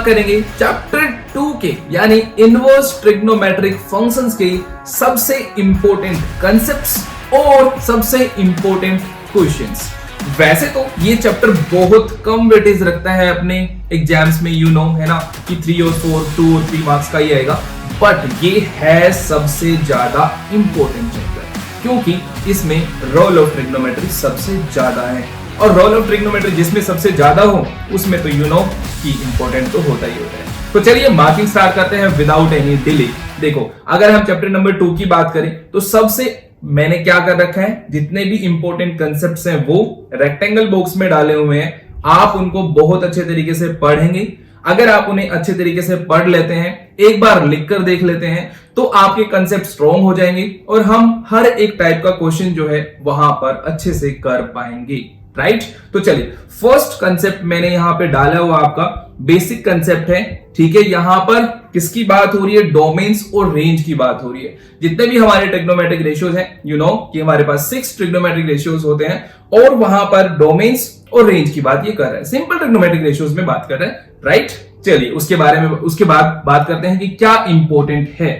बात करेंगे चैप्टर 2 के यानी इनवर्स ट्रिग्नोमेट्रिक फंक्शंस के सबसे इंपॉर्टेंट कंसेप्ट्स और सबसे इंपॉर्टेंट क्वेश्चंस। वैसे तो ये चैप्टर बहुत कम वेटेज रखता है अपने एग्जाम्स में, यू नो, है ना, कि 3 और 4, 2 और 3 मार्क्स का ही आएगा, बट ये है सबसे ज्यादा इंपॉर्टेंट चैप्टर क्योंकि इसमें रोल ऑफ ट्रिग्नोमेट्री सबसे ज्यादा है और रोल ऑफ ट्रिग्नोमेट्री जिसमें सबसे ज्यादा हो उसमें तो यू नो कि इंपॉर्टेंट तो होता ही होता है। तो चलिए मार्किंग स्टार्ट करते हैं विदाउट एनी डिले। देखो, अगर हम चैप्टर नंबर 2 की बात करें तो सबसे मैंने क्या कर रखा है, जितने भी इंपॉर्टेंट कंसेप्ट्स हैं वो रेक्टेंगल बॉक्स में डाले हुए हैं। आप उनको बहुत अच्छे तरीके से पढ़ेंगे। अगर आप उन्हें अच्छे तरीके से पढ़ लेते हैं, एक बार लिखकर देख लेते हैं, तो आपके कंसेप्ट स्ट्रॉन्ग हो जाएंगे और हम हर एक टाइप का क्वेश्चन जो है वहां पर अच्छे से कर पाएंगे। राइट? तो चलिए, फर्स्ट कंसेप्ट मैंने यहां पे डाला हुआ आपका बेसिक कंसेप्ट है। ठीक है, यहां पर किसकी बात हो रही है? डोमेन्स और रेंज की बात हो रही है। जितने भी हमारे ट्रिग्नोमेट्रिक रेशियोज हैं, यू नो कि हमारे पास 6 ट्रिग्नोमेट्रिक रेशियोज होते हैं और वहां पर डोमेन्स और रेंज की बात ये कर रहे हैं, सिंपल ट्रिग्नोमेट्रिक रेशियोज में बात कर रहे हैं। राइट? चलिए उसके बाद बात करते हैं कि क्या इंपॉर्टेंट है।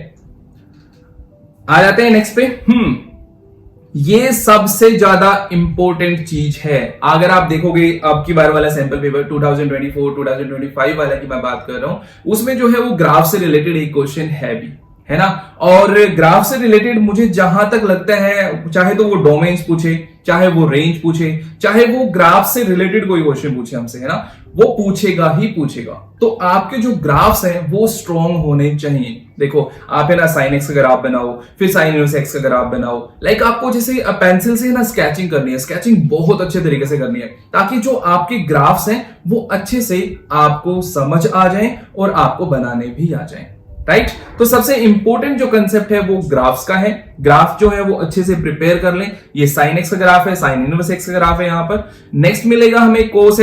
आ जाते हैं नेक्स्ट पे। ये सबसे ज्यादा इंपॉर्टेंट चीज है। अगर आप देखोगे अब की बार वाला सैंपल पेपर 2024-2025 वाला की मैं बात कर रहा हूं, उसमें जो है वो ग्राफ से रिलेटेड एक क्वेश्चन है भी, है ना। और ग्राफ से रिलेटेड मुझे जहां तक लगता है, चाहे तो वो डोमेन्स पूछे, चाहे वो रेंज पूछे, चाहे वो ग्राफ से रिलेटेड कोई क्वेश्चन पूछे हमसे, है ना, वो पूछेगा ही पूछेगा। तो आपके जो ग्राफ्स हैं वो स्ट्रॉन्ग होने चाहिए। देखो, आप है ना साइन एक्स का ग्राफ बनाओ, फिर साइन इनवर्स एक्स का ग्राफ बनाओ। लाइक आपको जैसे पेंसिल से ना स्केचिंग करनी है, स्केचिंग बहुत अच्छे तरीके से करनी है ताकि जो आपके ग्राफ्स हैं वो अच्छे से आपको समझ आ जाएं और आपको बनाने भी आ जाएं। राइट? तो सबसे इंपॉर्टेंट जो कंसेप्ट है वो ग्राफ्स का है। ग्राफ जो है वो अच्छे से प्रिपेयर कर लें। ये साइन एक्स का ग्राफ है, साइन इनवर्स एक्स का ग्राफ है। यहां पर नेक्स्ट मिलेगा हमें कोस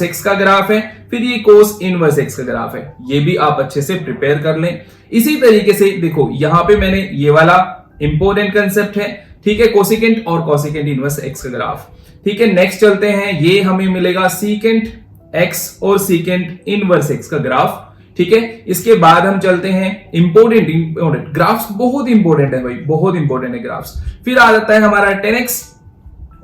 एक्स का ग्राफ है, फिर ये कोस इनवर्स एक्स का ग्राफ है। ये भी आप अच्छे से प्रिपेयर कर लें। इसी तरीके से देखो, यहां पे मैंने ये वाला इंपॉर्टेंट कंसेप्ट है, ठीक है, कोसिकेंट और कोसिकेंट इनवर्स एक्स का ग्राफ। ठीक है, नेक्स्ट चलते हैं, ये हमें मिलेगा सीकेंट एक्स और सीकेंट इनवर्स एक्स का ग्राफ। ठीक है, इसके बाद हम चलते हैं इंपॉर्टेंट ग्राफ्स, बहुत इंपॉर्टेंट है भाई, बहुत इंपॉर्टेंट है ग्राफ्स। फिर आ जाता है हमारा 10x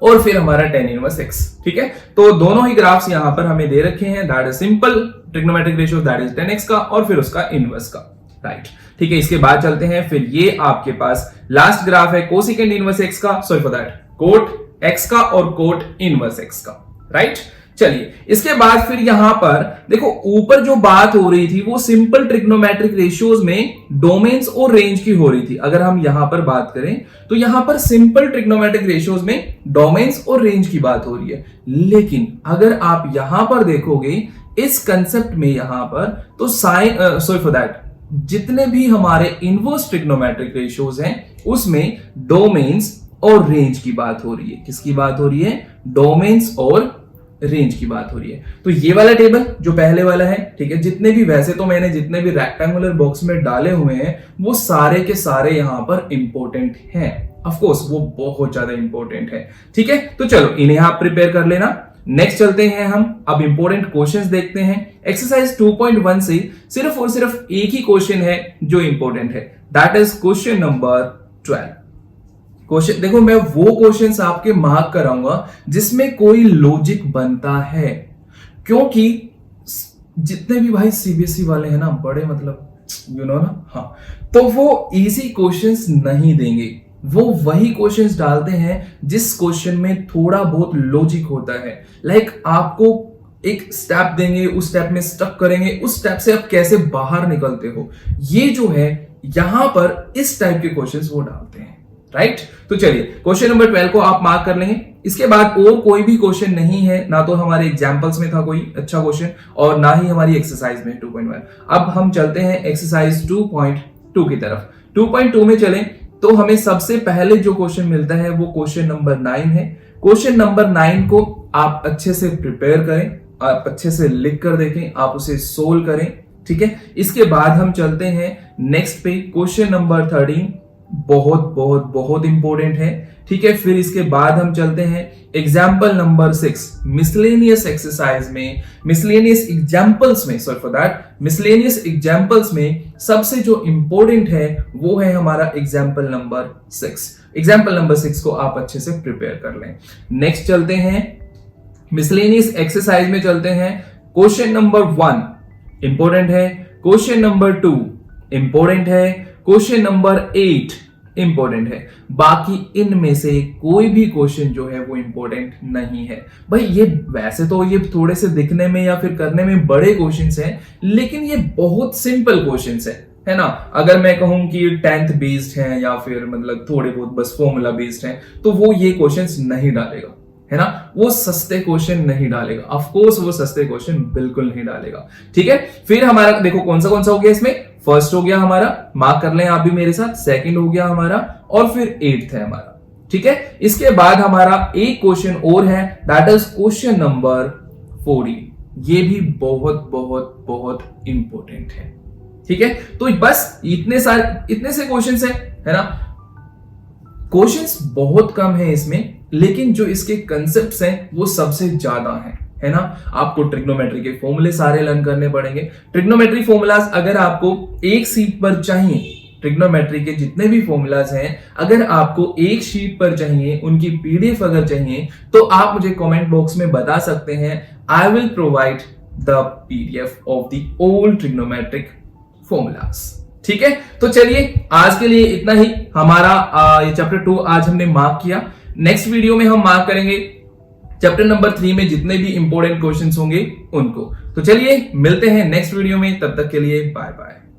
और फिर हमारा 10 इनवर्स x। ठीक है, तो दोनों ही ग्राफ्स यहां पर हमें दे रखे हैं। That is simple trigonometric ratio, that is 10x का और फिर उसका इनवर्स का। राइट? ठीक है, इसके बाद चलते हैं, फिर ये आपके पास लास्ट ग्राफ है कोसिकेंट इनवर्स x का, sorry for that, cot x का और कोट इनवर्स x का। राइट? चलिए, इसके बाद फिर यहां पर देखो, ऊपर जो बात हो रही थी वो सिंपल ट्रिग्नोमेट्रिक रेशियोज में डोमेन्स और रेंज की हो रही थी। अगर हम यहां पर बात करें तो यहां पर सिंपल ट्रिग्नोमेट्रिक रेशियोज में डोमेन्स और रेंज की बात हो रही है। लेकिन अगर आप यहां पर देखोगे इस कंसेप्ट में यहां पर, तो सॉरी फॉर दैट, जितने भी हमारे इनवर्स ट्रिग्नोमेट्रिक रेशियोज हैं उसमें डोमेन्स और रेंज की बात हो रही है। किसकी बात हो रही है? डोमेन्स और रेंज की बात हो रही है। तो ये वाला टेबल जो पहले वाला है, ठीक है, जितने भी, वैसे तो मैंने जितने भी रेक्टेंगुलर बॉक्स में डाले हुए हैं वो सारे के सारे यहां पर इंपॉर्टेंट हैं। ऑफ कोर्स वो बहुत ज्यादा इंपॉर्टेंट है। ठीक है, तो चलो इन्हें आप प्रिपेयर कर लेना। नेक्स्ट चलते हैं हम, अब इंपॉर्टेंट क्वेश्चंस देखते हैं। एक्सरसाइज 2.1 से सिर्फ और सिर्फ एक ही क्वेश्चन है जो इंपॉर्टेंट है, that is question number 12। Question देखो, मैं वो क्वेश्चंस आपके मार्क कराऊंगा जिसमें कोई लॉजिक बनता है, क्योंकि जितने भी भाई सीबीएसई वाले हैं ना, बड़े मतलब यू नो ना, हाँ, तो वो इजी क्वेश्चंस नहीं देंगे। वो वही क्वेश्चंस डालते हैं जिस क्वेश्चन में थोड़ा बहुत लॉजिक होता है। लाइक आपको एक स्टेप देंगे, उस स्टेप में स्टक करेंगे, उस स्टेप से आप कैसे बाहर निकलते हो, ये जो है यहां पर इस टाइप के क्वेश्चंस वो डालते हैं। राइट? तो चलिए क्वेश्चन नंबर 12 को आप मार्क कर लेंगे। इसके बाद और कोई भी क्वेश्चन नहीं है, ना तो हमारे एग्जांपल्स में था कोई अच्छा क्वेश्चन और ना ही हमारी एक्सरसाइज में 2.1। अब हम चलते हैं एक्सरसाइज 2.2 की तरफ। 2.2 में चलें तो हमें सबसे पहले जो क्वेश्चन मिलता है वो क्वेश्चन नंबर 9 है। क्वेश्चन नंबर 9 को आप अच्छे से प्रिपेयर करें, आप अच्छे से लिख कर देखें, आप उसे सोल्व करें। ठीक है, इसके बाद हम चलते हैं नेक्स्ट पे, क्वेश्चन नंबर 13 बहुत बहुत बहुत इंपॉर्टेंट है। ठीक है। फिर इसके बाद हम चलते हैं एग्जाम्पल नंबर 6 मिसलेनियस एक्सरसाइज में, मिसलेनियस एग्जाम्पल्स में, sorry for that, miscellaneous examples में सबसे जो इंपॉर्टेंट है वो है हमारा एग्जाम्पल नंबर 6। एग्जाम्पल नंबर 6 को आप अच्छे से प्रिपेयर कर लें। नेक्स्ट चलते हैं मिसलेनियस एक्सरसाइज में, चलते हैं क्वेश्चन नंबर 1 इंपॉर्टेंट है, क्वेश्चन नंबर 2 इंपॉर्टेंट है, क्वेश्चन नंबर 8 इंपॉर्टेंट है। बाकी इनमें से कोई भी क्वेश्चन जो है वो इंपॉर्टेंट नहीं है। भाई ये वैसे तो ये थोड़े से दिखने में या फिर करने में बड़े क्वेश्चंस हैं, लेकिन ये बहुत सिंपल क्वेश्चंस है ना। अगर मैं कहूं कि 10th बेस्ड है या फिर मतलब थोड़े बहुत बस फॉर्मूला बेस्ड है, तो वो ये क्वेश्चंस नहीं डालेगा, है ना। वो सस्ते क्वेश्चन नहीं डालेगा, ऑफ कोर्स वो सस्ते क्वेश्चन बिल्कुल नहीं डालेगा, ठीक है। फिर हमारा देखो कौन सा हो गया इसमें, फर्स्ट हो गया हमारा, मार्क कर लें आप भी मेरे साथ, सेकंड हो गया हमारा, और फिर 8th है हमारा, ठीक है। इसके बाद हमारा एक क्वेश्चन और है, दैट इज क्वेश्चन नंबर 14। ये भी बहुत बहुत बहुत इंपॉर्टेंट है, ठीक है। तो बस इतने से क्वेश्चंस है ना। क्वेश्चंस बहुत कम है इसमें, लेकिन जो इसके कंसेप्ट्स हैं वो सबसे ज्यादा हैं, है ना। आपको ट्रिग्नोमेट्री के फॉर्मूले सारे लर्न करने पड़ेंगे। ट्रिग्नोमेट्री फॉर्मूलाज अगर आपको एक शीट पर चाहिए, ट्रिग्नोमेट्री के जितने भी फॉर्मूलाज हैं अगर आपको एक शीट पर चाहिए, उनकी पीडीएफ अगर चाहिए, तो आप मुझे कमेंट बॉक्स में बता सकते हैं। I will provide the PDF of the all trigonometric formulas, ठीक है। तो चलिए आज के लिए इतना ही। हमारा ये चैप्टर 2 आज हमने मार्क किया। नेक्स्ट वीडियो में हम मार्क करेंगे चैप्टर नंबर 3 में जितने भी इंपॉर्टेंट क्वेश्चंस होंगे उनको। तो चलिए मिलते हैं नेक्स्ट वीडियो में, तब तक के लिए बाय बाय।